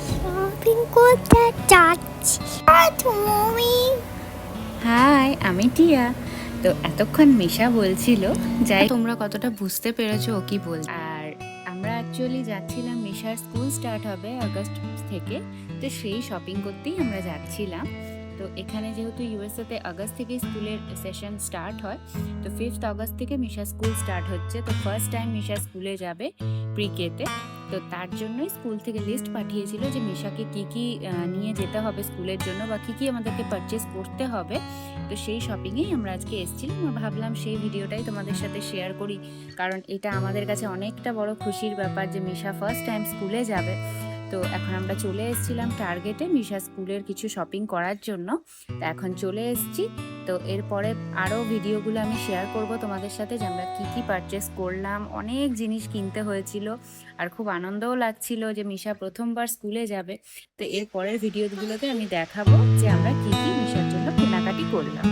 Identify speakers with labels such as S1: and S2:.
S1: Shopping করতে যাচ্ছি তুমি।
S2: হাই, আমি টিয়া। তো এতক্ষণ মিশা বলছিল যাই তোমরা কতটা বুঝতে পেরেছো ও কি বল। আর আমরা অ্যাকচুয়ালি যাচ্ছিলাম, মিশার স্কুল স্টার্ট হবে আগস্ট থেকে, তো সেই শপিং করতেই আমরা যাচ্ছিলাম। তো এখানে যেহেতু ইউএসএতে আগস্ট থেকে স্কুলের সেশন স্টার্ট হয়, তো 5th আগস্ট থেকে মিশা স্কুল স্টার্ট হচ্ছে। তো ফার্স্ট টাইম মিশা স্কুলে যাবে প্রিকেতে। তো তার জন্যই স্কুল থেকে লিস্ট পাঠিয়েছিল যে মিশাকে কি কি নিয়ে যেতে হবে স্কুলের জন্য, বা কি কি আমাদেরকে পারচেস করতে হবে। তো সেই শপিংয়েই আমরা আজকে এসেছিলাম। আমরা ভাবলাম সেই ভিডিওটাই তোমাদের সাথে শেয়ার করি, কারণ এটা আমাদের কাছে অনেকটা বড় খুশির ব্যাপার যে মিশা ফার্স্ট টাইম স্কুলে যাবে। তো এখন আমরা চলে এসেছিলাম টার্গেটে মিশা স্কুলের কিছু শপিং করার জন্য। তো এখন চলে এসেছি। তো এরপরে আরও ভিডিওগুলো আমি শেয়ার করব তোমাদের সাথে যে আমরা কী কী পারচেস করলাম। অনেক জিনিস কিনতে হয়েছিল, আর খুব আনন্দও লাগছিল যে মিশা প্রথমবার স্কুলে যাবে। তো এর পরের ভিডিওগুলোতে আমি দেখাবো যে আমরা কী কী মিশার জন্য কেনাকাটি করলাম।